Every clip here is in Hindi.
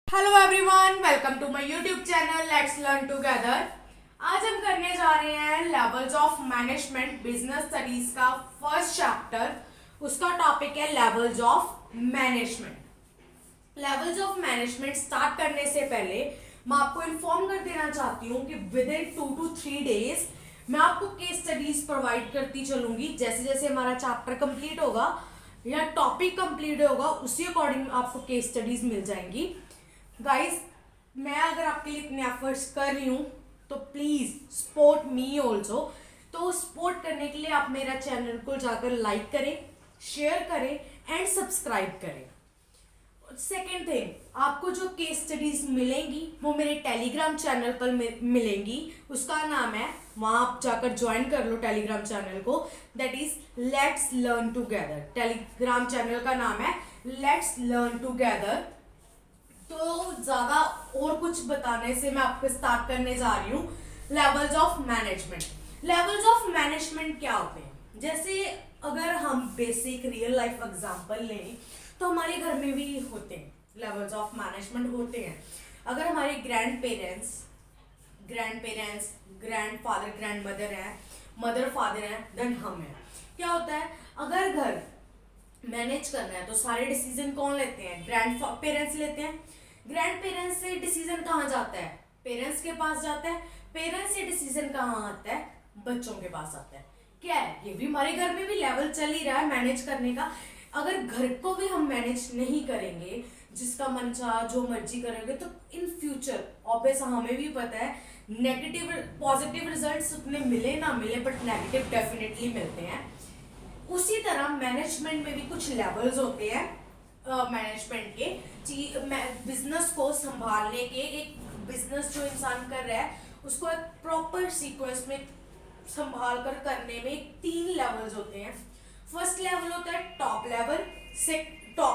Hello everyone, welcome to my YouTube channel let's learn together. आज हम करने जा रहे हैं levels of management business studies का फर्स्ट चैप्टर। उसका टॉपिक है levels of management. Levels of management start करने से पहले मैं आपको इन्फॉर्म कर देना चाहती हूँ कि विद इन 2 to 3 डेज मैं आपको केस स्टडीज प्रोवाइड करती चलूंगी। जैसे जैसे हमारा चैप्टर कंप्लीट होगा या टॉपिक कंप्लीट होगा उसी अकॉर्डिंग आपको केस स्टडीज मिल जाएंगी। गाइस, मैं अगर आपके लिए इतने एफर्ट्स कर रही हूँ तो प्लीज सपोर्ट मी ऑल्सो। तो सपोर्ट करने के लिए आप मेरा चैनल को जाकर लाइक करें, शेयर करें एंड सब्सक्राइब करें। सेकेंड थिंग, आपको जो केस स्टडीज मिलेंगी वो मेरे टेलीग्राम चैनल पर मिलेंगी। उसका नाम है, वहां आप जाकर ज्वाइन कर लो टेलीग्राम चैनल को, that is let's learn together. Telegram channel का नाम है लेट्स लर्न टुगेदर। तो ज्यादा और कुछ बताने से मैं आपको स्टार्ट करने जा रही हूँ levels of management. Levels of management क्या होते हैं? जैसे अगर हम बेसिक रियल लाइफ एग्जांपल लें तो हमारे घर में भी होते हैं, लेवल्स ऑफ मैनेजमेंट होते हैं। अगर हमारे grand parents grand father grand mother है, मदर फादर है, देन हम हैं। क्या होता है, अगर घर मैनेज करना है तो सारे डिसीजन कौन लेते हैं? ग्रैंड पेरेंट्स लेते हैं। ग्रैंड पेरेंट्स से डिसीजन कहाँ जाता है? पेरेंट्स के पास जाता है। पेरेंट्स से डिसीजन कहाँ आता है? बच्चों के पास आता है। क्या है, ये भी हमारे घर में भी लेवल चल ही रहा है मैनेज करने का। अगर घर को भी हम मैनेज नहीं करेंगे, जिसका मन चाह जो मर्जी करेंगे, तो इन फ्यूचर ऑब्वियस हमें भी पता है नेगेटिव पॉजिटिव रिजल्ट्स उतने मिले ना मिले बट नेगेटिव डेफिनेटली मिलते हैं। उसी तरह मैनेजमेंट में भी कुछ लेवल्स होते हैं मैनेजमेंट के। बिजनेस को संभालने के, एक बिजनेस जो इंसान कर रहा है उसको एक प्रॉपर सीक्वेंस में संभाल कर करने में 3 लेवल्स होते हैं। फर्स्ट लेवल होता है top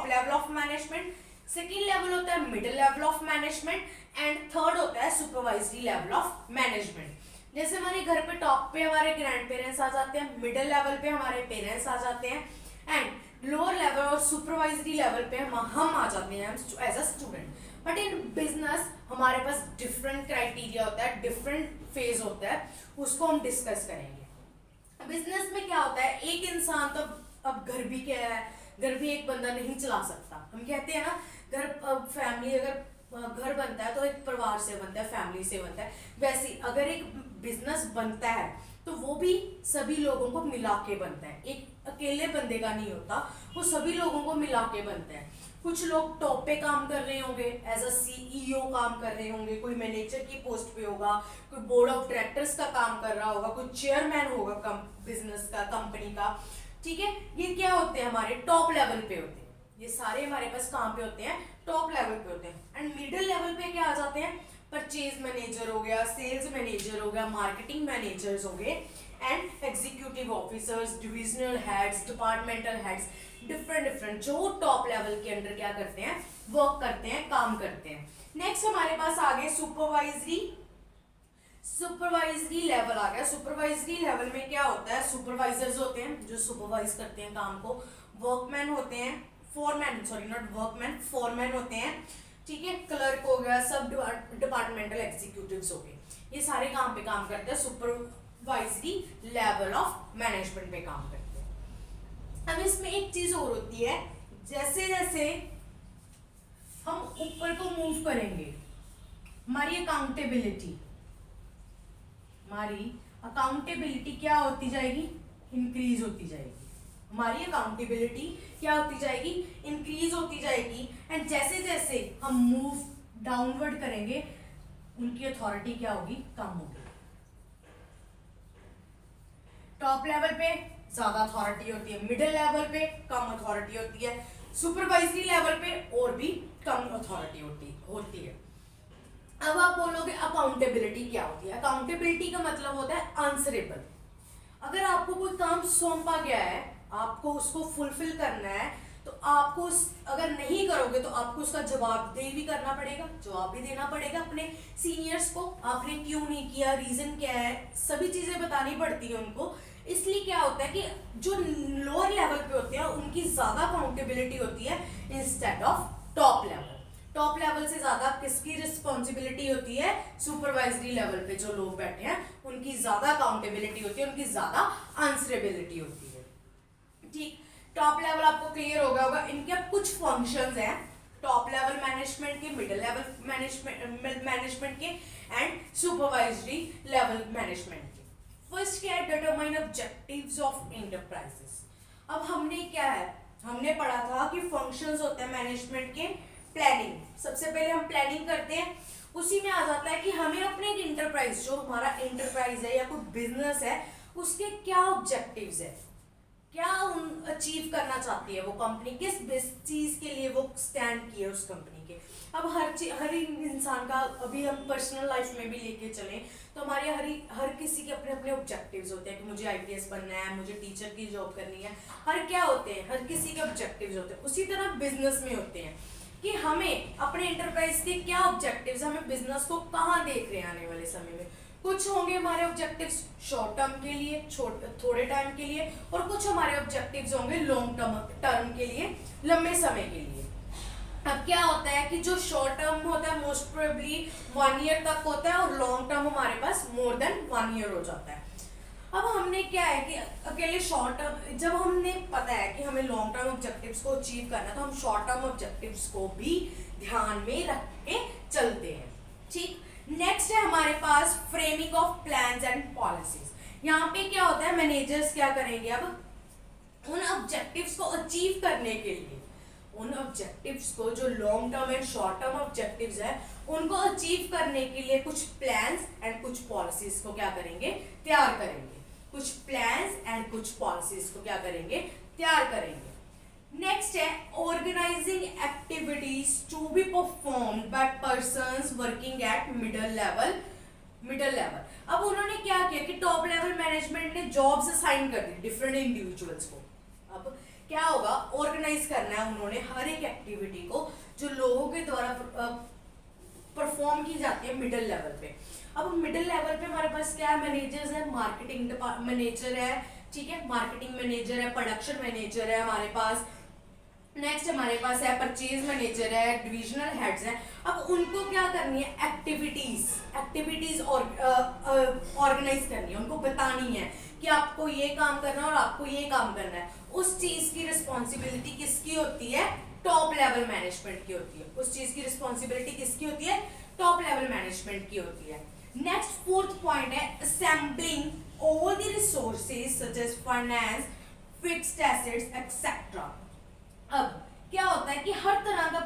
level of management. Second level होता है middle level of management and third होता है सुपरवाइजरी लेवल ऑफ मैनेजमेंट। जैसे हमारे घर पे टॉप पे हमारे ग्रैंड पेरेंट्स आ जाते हैं, मिडिल लेवल पे हमारे पेरेंट्स आ जाते हैं एंड लोअर लेवल और सुपरवाइजरी लेवल पे हम आ जाते हैं as a student. But in business हमारे पास डिफरेंट क्राइटेरिया होता है, डिफरेंट फेज होता है, उसको हम डिस्कस करेंगे। बिजनेस में क्या होता है, एक इंसान तो, अब घर भी क्या है, घर भी एक बंदा नहीं चला सकता। हम कहते हैं ना, घर फैमिली अगर घर बनता है तो एक परिवार से बनता है, फैमिली से बनता है। वैसे अगर एक बिजनेस बनता है तो वो भी सभी लोगों को मिला के बनता है, एक अकेले बंदे का नहीं होता, वो सभी लोगों को मिला के बनता है। कुछ लोग टॉप पे काम कर रहे होंगे, एज अ सीईओ काम कर रहे होंगे, कोई मैनेजर की पोस्ट पे होगा, कोई बोर्ड ऑफ डायरेक्टर्स का काम कर रहा होगा, कोई चेयरमैन होगा बिजनेस का, कंपनी का। ठीक है, ये क्या होते हैं, हमारे टॉप लेवल पे होते हैं। ये सारे हमारे पास कहाँ पे होते हैं? टॉप लेवल पे होते हैं। एंड मिडिल लेवल पे क्या आ जाते हैं? परचेज मैनेजर हो गया, सेल्स मैनेजर हो गया, मार्केटिंग मैनेजर्स हो गए and executive officers, divisional heads, departmental heads, different जो टॉप लेवल के अंडर क्या करते हैं, वर्क करते हैं, काम करते हैं। नेक्स्ट हमारे पास आ गए सुपरवाइजरी लेवल आ गया। सुपरवाइजरी लेवल में क्या होता है, सुपरवाइजर्स होते हैं जो सुपरवाइज करते हैं काम को, वर्कमैन होते हैं, फोरमैन होते हैं। ठीक है, क्लर्क हो गया, सब डिपार्टमेंटल एग्जीक्यूटिव्स हो गए, ये सारे काम पे काम करते हैं, सुपरवाइजरी लेवल ऑफ मैनेजमेंट पे काम करते हैं। अब इसमें एक चीज और होती है, जैसे जैसे हम ऊपर को मूव करेंगे, हमारी अकाउंटेबिलिटी क्या होती जाएगी? इंक्रीज होती जाएगी। हमारी अकाउंटेबिलिटी क्या होती जाएगी? इंक्रीज होती जाएगी। एंड जैसे जैसे हम मूव डाउनवर्ड करेंगे उनकी अथॉरिटी क्या होगी? कम होगी। टॉप लेवल पे ज्यादा अथॉरिटी होती है, मिडिल लेवल पे कम अथॉरिटी होती है, सुपरवाइजरी लेवल पे और भी कम अथॉरिटी होती है। अब आप बोलोगे अकाउंटेबिलिटी क्या होती है? अकाउंटेबिलिटी का मतलब होता है आंसरेबल। अगर आपको कोई काम सौंपा गया है, आपको उसको फुलफिल करना है, तो आपको अगर नहीं करोगे तो आपको उसका जवाब भी करना पड़ेगा, जवाब भी देना पड़ेगा अपने सीनियर्स को, आपने क्यों नहीं किया, रीजन क्या है, सभी चीजें बतानी पड़ती है उनको। इसलिए क्या होता है कि जो लोअर लेवल पे होते हैं उनकी ज्यादा अकाउंटेबिलिटी होती है instead of top level. Top level से ज्यादा किसकी रिस्पॉन्सिबिलिटी होती है? सुपरवाइजरी लेवल पे जो लोग बैठे हैं उनकी ज्यादा अकाउंटेबिलिटी होती है, उनकी ज्यादा आंसरेबिलिटी होती है। ठीक, टॉप लेवल आपको क्लियर हो गया होगा। इनके अब कुछ फंक्शंस हैं टॉप लेवल मैनेजमेंट के, मिडिल लेवल मैनेजमेंट के एंड सुपरवाइजरी लेवल मैनेजमेंट के। फर्स्ट क्या है? Determine objectives of enterprises. अब हमने क्या है, हमने पढ़ा था कि फंक्शंस होते हैं मैनेजमेंट के। प्लानिंग, सबसे पहले हम प्लानिंग करते हैं, उसी में आ जाता है कि हमें अपने एक इंटरप्राइज, जो हमारा इंटरप्राइज है या कोई बिजनेस है, उसके क्या ऑब्जेक्टिव्स है, क्या अचीव करना चाहती है वो कंपनी, किस चीज के लिए वो स्टैंड किए उस कंपनी के। अब हर इंसान का, अभी हम पर्सनल लाइफ में भी लेके चलें तो हमारे हर किसी के अपने अपने ऑब्जेक्टिव्स होते हैं कि मुझे आईपीएस बनना है, मुझे टीचर की जॉब करनी है, हर क्या होते हैं, हर किसी के ऑब्जेक्टिव्स होते हैं। उसी तरह बिजनेस में होते हैं कि हमें अपने एंटरप्राइज के क्या ऑब्जेक्टिव्स, हमें बिजनेस को कहाँ देख रहे हैं आने वाले समय में। कुछ होंगे हमारे ऑब्जेक्टिव्स शॉर्ट टर्म के लिए, थोड़े टाइम के लिए, और कुछ हमारे ऑब्जेक्टिव्स होंगे लॉन्ग टर्म के लिए, लंबे समय के लिए। अब क्या होता है कि जो शॉर्ट टर्म होता है मोस्ट प्रोबेबली 1 ईयर तक होता है, और लॉन्ग टर्म हमारे पास मोर देन 1 ईयर हो जाता है। अब हमने क्या है कि अकेले शॉर्ट टर्म, जब हमने पता है कि हमें लॉन्ग टर्म ऑब्जेक्टिव्स को अचीव करना है, तो हम शॉर्ट टर्म ऑब्जेक्टिव्स को भी ध्यान में रख के चलते हैं। ठीक, नेक्स्ट है हमारे पास framing of plans and policies. यहाँ पे क्या होता है, मैनेजर्स क्या करेंगे, अब उन ऑब्जेक्टिव्स को अचीव करने के लिए, उन ऑब्जेक्टिव्स को जो long term and short term objectives है, उनको अचीव करने के लिए कुछ प्लान्स एंड कुछ पॉलिसीज को क्या करेंगे, तैयार करेंगे। कुछ प्लान्स एंड कुछ पॉलिसीज को क्या करेंगे, तैयार करेंगे। नेक्स्ट है organising activities to be performed by persons working at middle level. अब उन्होंने क्या किया कि टॉप लेवल मैनेजमेंट ने जॉब्स असाइन कर दी डिफरेंट इंडिविजुअल्स को। अब क्या होगा, ऑर्गेनाइज करना है उन्होंने हर एक एक्टिविटी को जो लोगों के द्वारा परफॉर्म की जाती है मिडिल लेवल पे। अब मिडिल लेवल पे हमारे पास क्या है, मैनेजर्स है, मार्केटिंग मैनेजर है, ठीक है, मार्केटिंग मैनेजर है, प्रोडक्शन मैनेजर है हमारे पास। नेक्स्ट हमारे पास है परचेज मैनेजर है, डिविजनल हेड्स हैं। अब उनको क्या करनी है, एक्टिविटीज ऑर्गेनाइज करनी है, उनको बतानी है कि आपको ये काम करना है और आपको ये काम करना है। उस चीज की रिस्पॉन्सिबिलिटी किसकी होती है, टॉप लेवल मैनेजमेंट की होती है। उस चीज की रिस्पॉन्सिबिलिटी किसकी होती है, टॉप लेवल मैनेजमेंट की होती है। नेक्स्ट फोर्थ पॉइंट है assembling all the resources such as finance, fixed assets etcetera. अब क्या होता है कि हर तरह का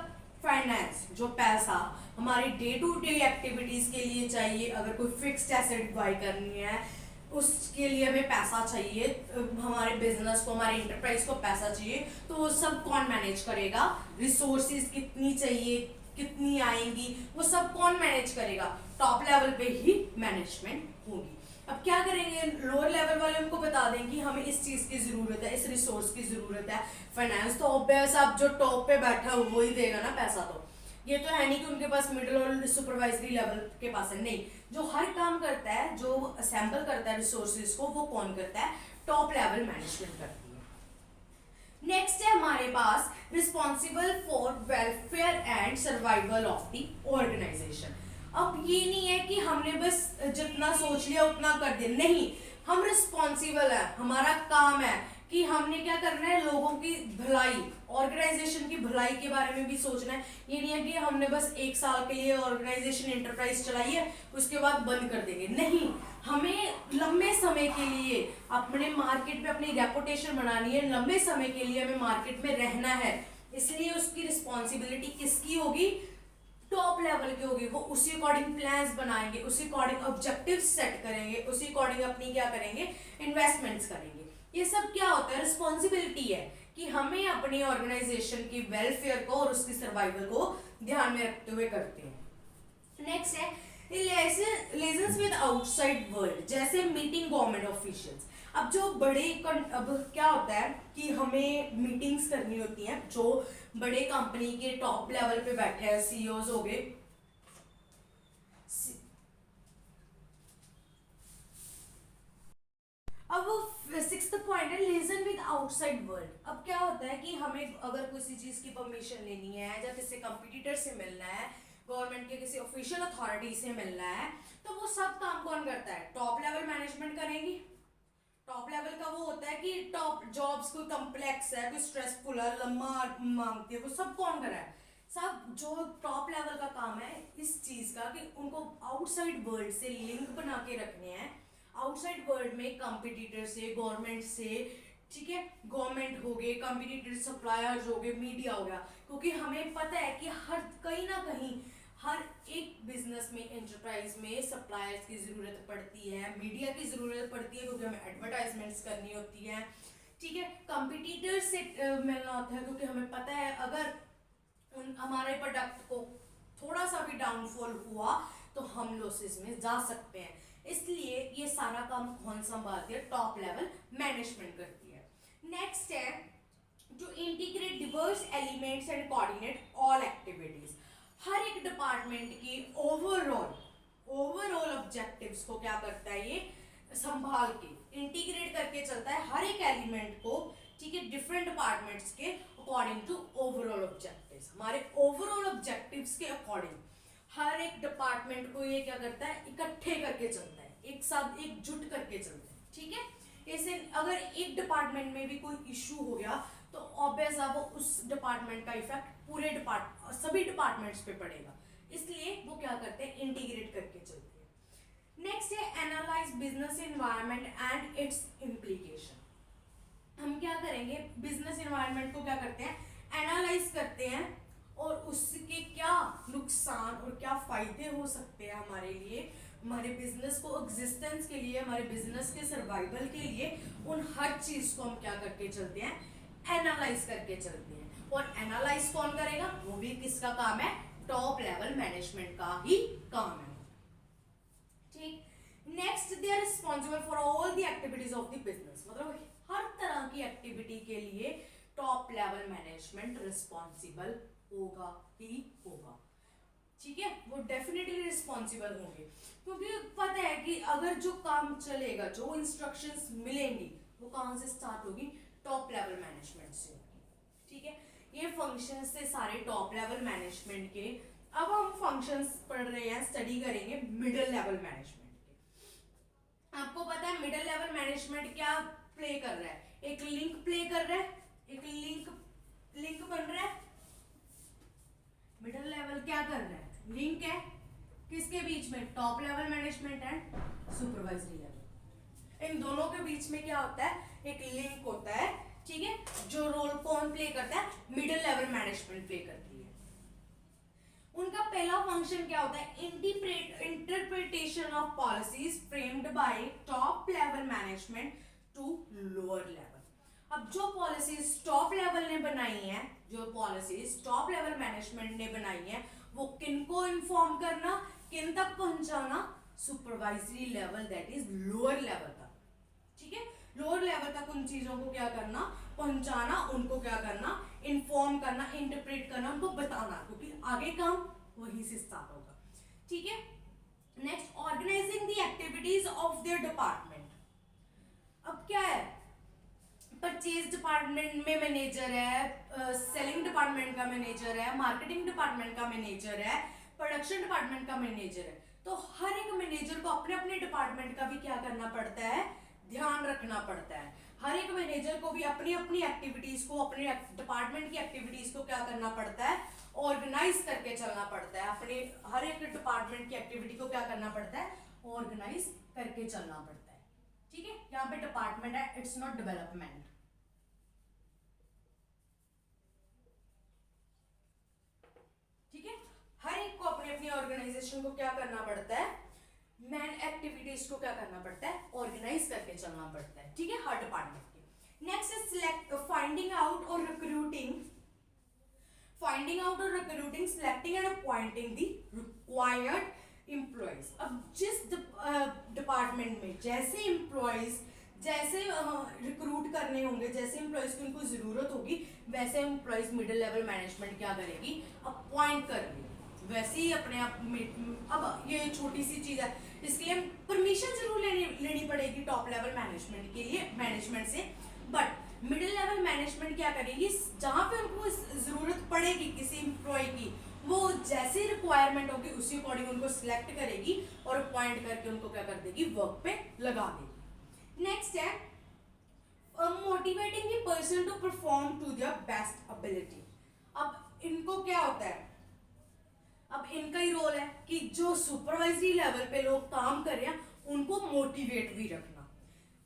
फाइनेंस, जो पैसा हमारी डे टू डे एक्टिविटीज के लिए चाहिए, अगर कोई फिक्स्ड एसेट बाय करनी है उसके लिए हमें पैसा चाहिए, हमारे बिजनेस को, हमारे इंटरप्राइज को पैसा चाहिए, तो वो सब कौन मैनेज करेगा, रिसोर्सेज कितनी चाहिए, कितनी आएंगी, वो सब कौन मैनेज करेगा, टॉप लेवल पे ही मैनेजमेंट होगी। अब क्या करेंगे, लोअर लेवल वाले उनको बता दें कि हमें इस चीज की जरूरत है, इस रिसोर्स की जरूरत है। फाइनेंस तो ऑब्वियस, अब जो टॉप पे बैठा है वो ही देगा ना पैसा, तो ये तो है नहीं कि उनके पास मिडिल और सुपरवाइजरी लेवल के पास है, नहीं, जो हर काम करता है, जो असेंबल करता है रिसोर्सेज को, वो कौन करता है, टॉप लेवल मैनेजमेंट करती है। नेक्स्ट है हमारे पास responsible for welfare and survival of the organisation. अब ये नहीं है कि हमने बस जितना सोच लिया उतना कर दिया, नहीं, हम रिस्पॉन्सिबल है, हमारा काम है कि हमने क्या करना है, लोगों की भलाई, ऑर्गेनाइजेशन की भलाई के बारे में भी सोचना है। ये नहीं है कि हमने बस 1 साल के लिए ऑर्गेनाइजेशन एंटरप्राइज चलाई है उसके बाद बंद कर देंगे, नहीं, हमें लंबे समय के लिए अपने मार्केट में अपनी रेपुटेशन बनानी है, लंबे समय के लिए हमें मार्केट में रहना है, इसलिए उसकी रिस्पॉन्सिबिलिटी किसकी होगी, टॉप लेवल की होगी। वो उसी अकॉर्डिंग प्लान्स बनाएंगे, उसी अकॉर्डिंग ऑब्जेक्टिव्स सेट करेंगे, उसी अकॉर्डिंग अपनी क्या करेंगे, इन्वेस्टमेंट्स करेंगे। ये सब क्या होता है, रिस्पॉन्सिबिलिटी है कि हमें अपनी ऑर्गेनाइजेशन की वेलफेयर को और उसकी सर्वाइवल को ध्यान में रखते हुए करते हैं। नेक्स्ट है रिलेशंस विद आउटसाइड वर्ल्ड, जैसे मीटिंग गवर्नमेंट ऑफिशियल्स। अब जो अब क्या होता है कि हमें मीटिंग्स करनी होती हैं, जो बड़े कंपनी के टॉप लेवल पे बैठे हैं, सीईओज हो गए, अब वो 6th पॉइंट है लिसन विद आउटसाइड वर्ल्ड। अब क्या होता है कि हमें अगर किसी चीज की परमिशन लेनी है या किसी कंपटीटर से मिलना है, गवर्नमेंट के किसी ऑफिशियल अथॉरिटी से मिलना है, तो वो सब काम कौन करता है? टॉप लेवल मैनेजमेंट करेंगी। टॉप लेवल का वो होता है कि टॉप जॉब्स कोई कॉम्प्लेक्स है, कोई स्ट्रेसफुल है, लंबा मांगती है, वो सब कौन कर रहा है? सब जो टॉप लेवल का काम है इस चीज का कि उनको आउटसाइड वर्ल्ड से लिंक बना के रखने हैं, आउटसाइड वर्ल्ड में कंपटीटर से, गवर्नमेंट से, ठीक है, गवर्नमेंट हो गए, कंपटीटर, सप्लायर्स हो गए, मीडिया हो गया, क्योंकि हमें पता है कि हर कहीं ना कहीं हर एक बिजनेस में, एंटरप्राइज में सप्लायर्स की जरूरत पड़ती है, मीडिया की जरूरत पड़ती है, क्योंकि हमें एडवर्टाइजमेंट्स करनी होती है, ठीक है, कंपटीटर से मिलना होता है, क्योंकि हमें पता है अगर हमारे प्रोडक्ट को थोड़ा सा भी डाउनफॉल हुआ तो हम लॉसेस में जा सकते हैं। इसलिए ये सारा काम कौन संभालती है? टॉप लेवल मैनेजमेंट करती है। नेक्स्ट है to integrate diverse elements and coordinate all activities. हर एक डिपार्टमेंट की ओवरऑल ऑब्जेक्टिव्स को क्या करता है? ये संभाल के इंटीग्रेट करके चलता है हर एक एलिमेंट को, ठीक है, डिफरेंट डिपार्टमेंट्स के अकॉर्डिंग टू ओवरऑल ऑब्जेक्टिव्स। हमारे ओवरऑल ऑब्जेक्टिव्स के अकॉर्डिंग हर एक डिपार्टमेंट को ये क्या करता है? इकट्ठे करके चलता है, एक साथ एकजुट करके चलता है, ठीक है। जैसे अगर एक डिपार्टमेंट में भी कोई इशू हो गया तो ऑब्वियस है वो उस डिपार्टमेंट का इफेक्ट पूरे सभी डिपार्टमेंट्स पे पड़ेगा, इसलिए वो क्या करते हैं? इंटीग्रेट करके चलते हैं। नेक्स्ट है analyse business environment and it's implication. हम क्या करेंगे? बिजनेस एनवायरनमेंट को क्या करते हैं? एनालाइज करते हैं और उसके क्या नुकसान और क्या फायदे हो सकते हैं हमारे लिए, हमारे बिजनेस को एग्जिस्टेंस के लिए, हमारे बिजनेस के सर्वाइवल के लिए, उन हर चीज को हम क्या करके चलते हैं? एनालाइज करके चलते हैं। और एनालाइज कौन करेगा? वो भी किसका काम है? टॉप लेवल मैनेजमेंट का ही काम है, ठीक। Next, they are responsible for all the activities of the business. मतलब हर तरह की एक्टिविटी के लिए टॉप लेवल मैनेजमेंट रिस्पॉन्सिबल होगा ही होगा, ठीक है, वो डेफिनेटली रिस्पॉन्सिबल होंगे, क्योंकि पता है कि अगर जो काम चलेगा, जो इंस्ट्रक्शंस मिलेंगी, वो कहां से स्टार्ट होगी? टॉप लेवल मैनेजमेंट से होगी, ठीक है। ये फंक्शंस से सारे टॉप लेवल मैनेजमेंट के। अब हम फंक्शंस पढ़ रहे हैं, स्टडी करेंगे मिडिल लेवल मैनेजमेंट के। आपको पता है मिडिल लेवल मैनेजमेंट क्या प्ले कर रहा है? एक लिंक प्ले कर रहा है, एक लिंक बन रहा है। मिडिल लेवल क्या कर रहा है? लिंक है किसके बीच में? Top level management and supervisory level. इन दोनों के बीच में क्या होता है? एक लिंक होता है, ठीक है, जो रोल कौन प्ले करता है? मिडिल लेवल मैनेजमेंट प्ले करती है। उनका पहला फंक्शन क्या होता है? Interpretation of policies framed by top level management to lower level. अब जो पॉलिसीज टॉप लेवल ने बनाई है, जो पॉलिसीज टॉप लेवल मैनेजमेंट ने बनाई है, वो किनको इन्फॉर्म करना, किन तक पहुंचाना? Supervisory level, that is lower level तक, ठीक है। लोअर लेवल तक उन चीजों को क्या करना? पहुंचाना, उनको क्या करना? इन्फॉर्म करना, इंटरप्रेट करना, उनको बताना, क्योंकि आगे काम वहीं से स्टार्ट होगा, ठीक है। Next, organising the activities of their department. अब क्या है? परचेज डिपार्टमेंट में मैनेजर है, सेलिंग डिपार्टमेंट का मैनेजर है, मार्केटिंग डिपार्टमेंट का मैनेजर है, प्रोडक्शन डिपार्टमेंट का मैनेजर है। तो हर एक मैनेजर को अपने अपने डिपार्टमेंट का भी क्या करना पड़ता है? ध्यान रखना पड़ता है। हर एक मैनेजर को भी अपनी अपनी एक्टिविटीज को, अपने डिपार्टमेंट की एक्टिविटीज को क्या करना पड़ता है? ऑर्गेनाइज करके चलना पड़ता है। अपने हर एक डिपार्टमेंट की एक्टिविटी को क्या करना पड़ता है? ऑर्गेनाइज करके चलना पड़ता है, ठीक है। यहाँ पे डिपार्टमेंट है, इट्स नॉट डेवलपमेंट, ठीक है। हर एक को अपनी अपनी ऑर्गेनाइजेशन को क्या करना पड़ता है? मैन एक्टिविटीज को क्या करना पड़ता है? ऑर्गेनाइज करके चलना पड़ता है, ठीक है, हर डिपार्टमेंट के। Next is select, finding out और recruiting, selecting and appointing the required employees. अब जिस डिपार्टमेंट में जैसे एम्प्लॉइज, जैसे रिक्रूट करने होंगे, जैसे एम्प्लॉइज की उनको जरूरत होगी, वैसे एम्प्लॉइज मिडिल लेवल मैनेजमेंट क्या करेगी? अपॉइंट करेगी, वैसे ही अपने आप में। अब ये छोटी सी चीज है, इसके लिए परमिशन जरूर लेनी पड़ेगी टॉप लेवल मैनेजमेंट के लिए, मैनेजमेंट से, बट मिडिल लेवल मैनेजमेंट क्या करेगी, जहां पे उनको जरूरत पड़ेगी किसी एम्प्लॉय की, वो जैसी रिक्वायरमेंट होगी उसी अकॉर्डिंग उनको सिलेक्ट करेगी और अपॉइंट करके उनको क्या कर देगी, वर्क पे लगा देगी। नेक्स्ट है motivating the person to perform to their best ability. अब इनको क्या होता है, अब इनका ही रोल है कि जो सुपरवाइजरी लेवल पे लोग काम कर रहे हैं उनको मोटिवेट भी रखना।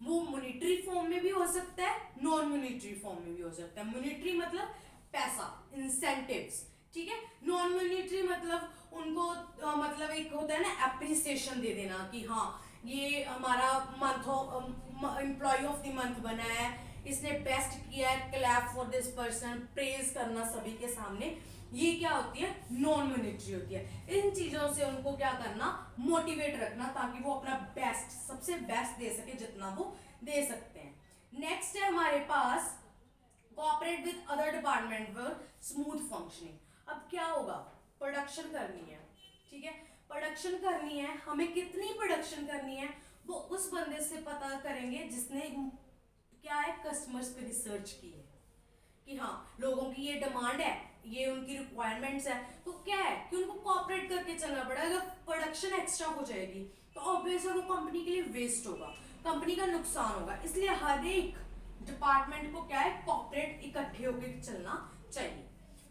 वो मॉनिटरी फॉर्म में भी हो सकता है, नॉन मॉनिटरी फॉर्म में भी हो सकता है। मॉनिटरी मतलब पैसा, इंसेंटिव्स, ठीक है। नॉन मॉनिटरी मतलब उनको मतलब एक होता है ना एप्रिसिएशन दे देना कि हाँ ये हमारा एम्प्लॉय ऑफ द मंथ बना है, इसने बेस्ट किया है, clap for this person, praise करना सभी के सामने, ये क्या होती है, नॉन मॉनिटरी होती है। इन चीजों से उनको क्या करना, मोटिवेट रखना, ताकि वो अपना बेस्ट, सबसे बेस्ट दे सके जितना वो दे सकते हैं। नेक्स्ट है हमारे पास cooperate with other department for smooth functioning. अब क्या होगा, प्रोडक्शन करनी है, ठीक है, प्रोडक्शन करनी है, हमें कितनी प्रोडक्शन करनी है वो उस बंदे से पता करेंगे जिसने क्या है, कस्टमर्स पे रिसर्च की है कि हाँ लोगों की ये डिमांड है, ये उनकी रिक्वायरमेंट्स है, तो क्या है कि उनको कोऑपरेट करके चलना पड़ेगा। अगर प्रोडक्शन एक्स्ट्रा हो जाएगी तो ऑब्वियसली वो कंपनी के लिए वेस्ट होगा, कंपनी का नुकसान होगा। इसलिए हर एक डिपार्टमेंट को क्या है, कोऑपरेट इकट्ठे होकर चलना चाहिए।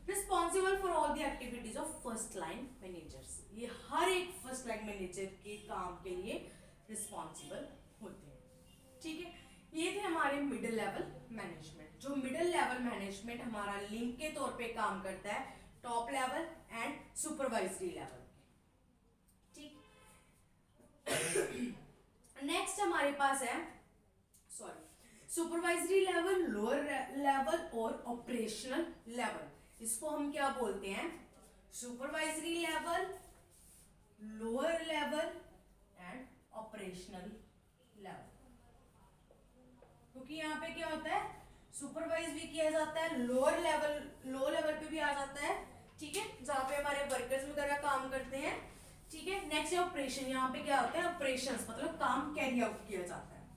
Responsible for all the activities of first line managers, ये हर एक फर्स्ट लाइन मैनेजर के काम के लिए रिस्पॉन्सिबल होते हैं, ठीक है। ये थे हमारे मिडिल लेवल मैनेजमेंट। जो मिडिल लेवल मैनेजमेंट हमारा लिंक के तौर पे काम करता है top level and supervisory level, ठीक। नेक्स्ट हमारे पास है सुपरवाइजरी लेवल, लोअर लेवल और ऑपरेशनल लेवल। इसको हम क्या बोलते हैं, supervisory level, lower level and operational level. क्योंकि यहाँ पे क्या होता है, सुपरवाइज भी किया जाता है, लोअर लेवल, लो लेवल पे भी आ जाता है, ठीक है, जहाँ पे हमारे वर्कर्स वगैरह काम करते हैं, ठीक है। नेक्स्ट है ऑपरेशन, यहाँ पे क्या होता है, ऑपरेशंस मतलब काम कैरी आउट किया जाता है।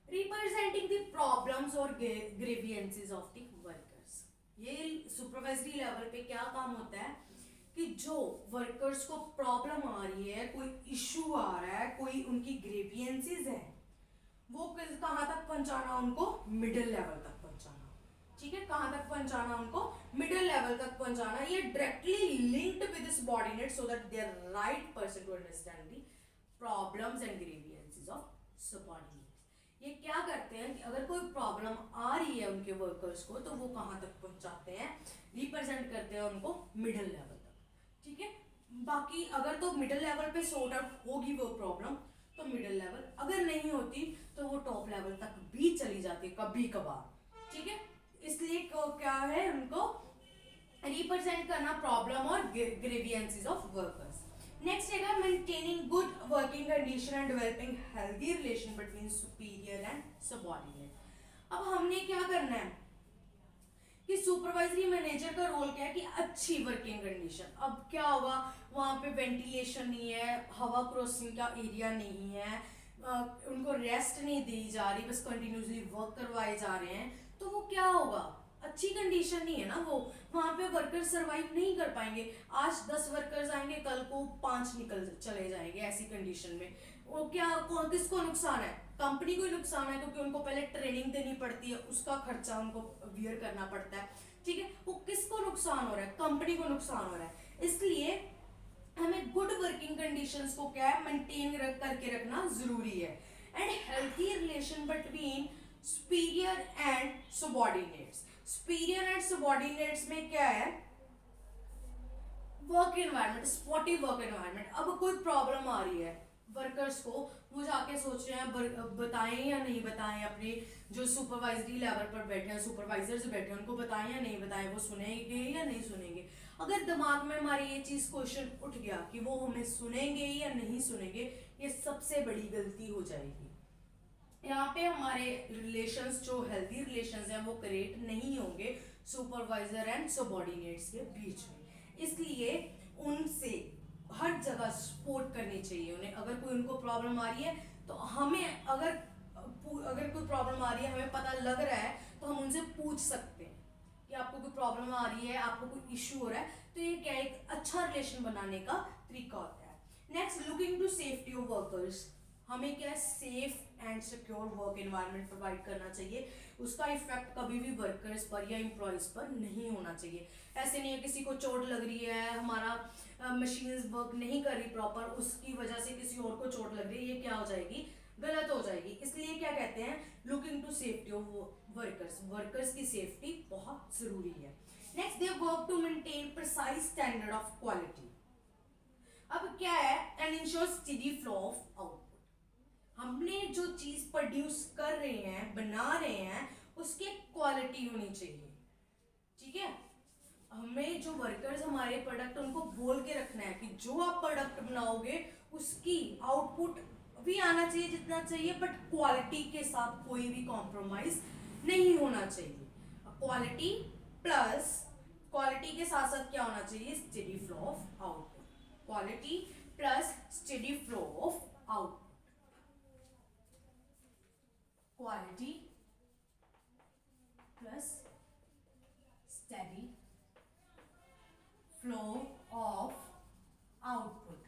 रिप्रेजेंटिंग द प्रॉब्लम्स और ग्रीवियंसेस ऑफ द वर्कर्स, ये सुपरवाइजरी लेवल पे क्या काम होता है कि जो वर्कर्स को प्रॉब्लम आ रही है, कोई इश्यू आ रहा है, कोई उनकी ग्रीवियंसेस है, वो कहां तक पहुंचाना, उनको मिडिल लेवल तक पहुंचाना, ठीक है। कहां तक पहुंचाना, उनको मिडिल लेवल तक पहुंचाना। ये directly linked with subordinate so that they are right person to understand the problems and grievances of subordinate. ये क्या करते हैं कि अगर कोई प्रॉब्लम आ रही है उनके वर्कर्स को, तो वो कहां तक पहुंचाते हैं, रिप्रेजेंट करते हैं उनको मिडिल लेवल तक, ठीक है। बाकी अगर तो मिडिल लेवल पे सॉर्ट आउट होगी वो प्रॉब्लम तो मिडिल लेवल, अगर नहीं होती तो वो टॉप लेवल तक भी चली जाती है कभी कभार, ठीक है। इसलिए क्या है, उनको रिप्रेजेंट करना प्रॉब्लम और ग्रीवियंसेस ऑफ वर्कर्स। नेक्स्ट है maintaining good working condition and developing healthy relation between superior and subordinate. अब हमने क्या करना है कि सुपरवाइजरी मैनेजर का रोल क्या है कि अच्छी वर्किंग कंडीशन। अब क्या होगा, वहां पे वेंटिलेशन नहीं है, हवा क्रॉसिंग का एरिया नहीं है, उनको रेस्ट नहीं दी जा रही, बस कंटिन्यूसली वर्क करवाए जा रहे हैं, तो वो क्या होगा, अच्छी कंडीशन नहीं है ना, वो वहां पे वर्कर सरवाइव नहीं कर पाएंगे। आज 10 वर्कर्स आएंगे, कल को 5 निकल चले जाएंगे, ऐसी कंडीशन में वो क्या, किसको नुकसान है, कंपनी को नुकसान है, क्योंकि उनको पहले ट्रेनिंग देनी पड़ती है, उसका खर्चा उनको बियर करना पड़ता है, ठीक है। वो किसको नुकसान हो रहा है, कंपनी को नुकसान हो रहा है। इसलिए हमें गुड वर्किंग कंडीशंस को क्या है, मेंटेन करके रखना जरूरी है। And healthy relation between superior and subordinates. Superior and subordinates में क्या है, work environment, supportive work environment. अब कोई प्रॉब्लम आ रही है वर्कर्स को, वो जाके सोच रहे हैं बताएं या नहीं बताएं, अपने जो सुपरवाइजरी लेवल पर बैठे हैं, सुपरवाइजर्स बैठे हैं, उनको बताएं या नहीं बताएं, वो सुनेंगे या नहीं सुनेंगे। अगर दिमाग में हमारी ये चीज क्वेश्चन उठ गया कि वो हमें सुनेंगे या नहीं सुनेंगे, ये सबसे बड़ी गलती हो जाएगी। यहाँ पे हमारे रिलेशंस, जो हेल्दी रिलेशंस हैं, वो क्रिएट नहीं होंगे सुपरवाइजर एंड सबऑर्डिनेट्स के बीच में। इसलिए उनसे हर जगह सपोर्ट करनी चाहिए उन्हें। अगर कोई उनको प्रॉब्लम आ रही है तो हमें, अगर अगर कोई प्रॉब्लम आ रही है, हमें पता लग रहा है, तो हम उनसे पूछ सकते हैं कि आपको कोई प्रॉब्लम आ रही है, आपको कोई इशू हो रहा है। तो ये क्या एक अच्छा रिलेशन बनाने का तरीका होता है। Next, looking to safety of workers. हमें क्या safe and secure work environment provide करना चाहिए। उसका इफेक्ट कभी भी वर्कर्स पर या एम्प्लॉयज पर नहीं होना चाहिए। ऐसे नहीं है किसी को चोट लग रही है, हमारा मशीन्स वर्क नहीं कर रही प्रॉपर, उसकी वजह से किसी और को चोट लग रही है, ये क्या हो जाएगी, गलत हो जाएगी। इसलिए क्या कहते हैं, looking to safety of workers. Workers की सेफ्टी बहुत जरूरी है। Next, they work to maintain precise standard of quality. अब क्या है, and ensure steady flow of output. हमने जो चीज प्रोड्यूस कर रहे हैं, बना रहे हैं, उसकी क्वालिटी होनी चाहिए, ठीक है। हमें जो वर्कर्स हमारे प्रोडक्ट, उनको बोल के रखना है कि जो आप प्रोडक्ट बनाओगे उसकी आउटपुट भी आना चाहिए जितना चाहिए, बट क्वालिटी के साथ कोई भी कॉम्प्रोमाइज नहीं होना चाहिए। क्वालिटी प्लस, क्वालिटी के साथ साथ क्या होना चाहिए, steady flow of output. Quality plus steady flow of output. Quality plus steady flow of output,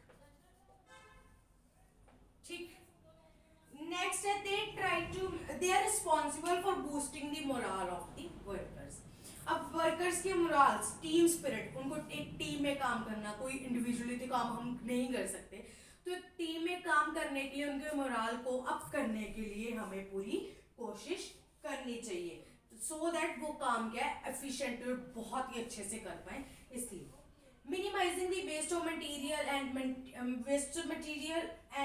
ठीक। नेक्स्ट है, they are responsible for boosting the morale of the workers. अब वर्कर्स के मोरल, टीम स्पिरिट, उनको एक टीम में काम करना, कोई इंडिविजुअली तो काम हम नहीं कर सकते, तो एक टीम में काम करने के लिए, उनके मोरल को अप करने के लिए हमें पूरी कोशिश करनी चाहिए, सो दैट वो काम क्या है, एफिशिएंट और बहुत ही अच्छे से कर पाए। इसलिए minimising the waste of material and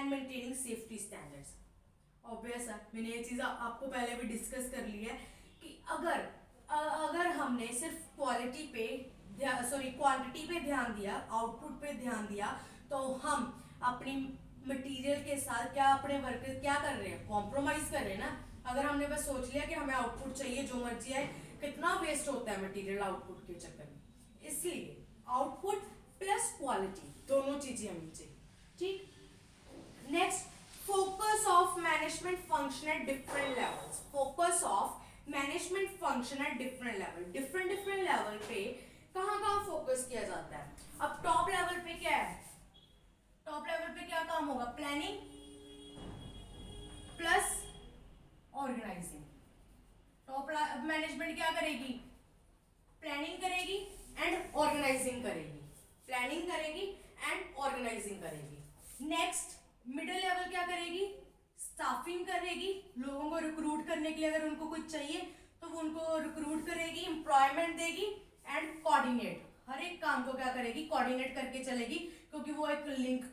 maintaining safety standards. Obvious है, मैंने ये चीज़ आपको पहले भी डिस्कस कर ली है कि अगर हमने सिर्फ क्वांटिटी पे ध्यान दिया, आउटपुट पे ध्यान दिया, तो हम अपनी मटेरियल के साथ क्या, अपने वर्कर क्या कर रहे हैं, कॉम्प्रोमाइज कर रहे हैं ना। अगर हमने बस सोच लिया कि हमें आउटपुट चाहिए जो मर्जी है, कितना वेस्ट होता है मटेरियल आउटपुट के चक्कर में। इसलिए आउटपुट प्लस क्वालिटी दोनों चीजें हमें चाहिए, ठीक। Next, focus of management function at different levels. Focus of management function at different level, different level पे कहाँ फोकस किया जाता है। अब टॉप लेवल पे क्या है, टॉप लेवल पे क्या काम होगा, planning plus organising. Top management क्या करेगी, प्लानिंग करेगी एंड ऑर्गेनाइजिंग करेगी, प्लानिंग करेगी एंड ऑर्गेनाइजिंग करेगी। नेक्स्ट, मिडिल लेवल क्या करेगी, स्टाफिंग करेगी, लोगों को रिक्रूट करने के लिए अगर उनको कुछ चाहिए तो वो उनको रिक्रूट करेगी, एम्प्लॉयमेंट देगी एंड कोऑर्डिनेट, हर एक काम को क्या करेगी, कोऑर्डिनेट करके चलेगी, क्योंकि वो एक लिंक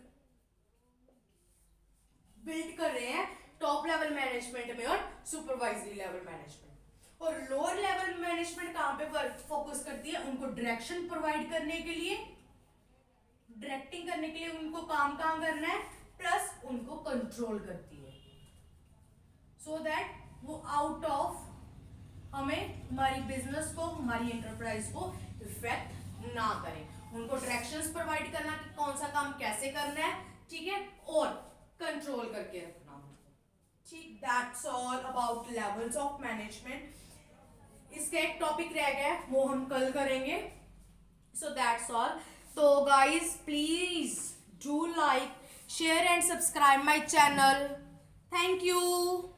बिल्ड कर रहे हैं टॉप लेवल मैनेजमेंट में और सुपरवाइजरी लेवल मैनेजमेंट। और लोअर लेवल मैनेजमेंट कहां पे फोकस करती है, उनको डायरेक्शन प्रोवाइड करने के लिए, डायरेक्टिंग करने के लिए उनको काम करना है, प्लस उनको कंट्रोल करती है, सो दैट वो आउट ऑफ हमें, हमारी बिजनेस को, हमारी एंटरप्राइज को इफेक्ट ना करें। उनको डायरेक्शंस प्रोवाइड करना कि कौन सा काम कैसे करना है, ठीक है, और कंट्रोल करके रखना उनको, ठीक। That's all about levels of management. इसका एक टॉपिक रह गया, वो हम कल करेंगे। So that's all. तो guys please do like, share and subscribe my channel. Thank you.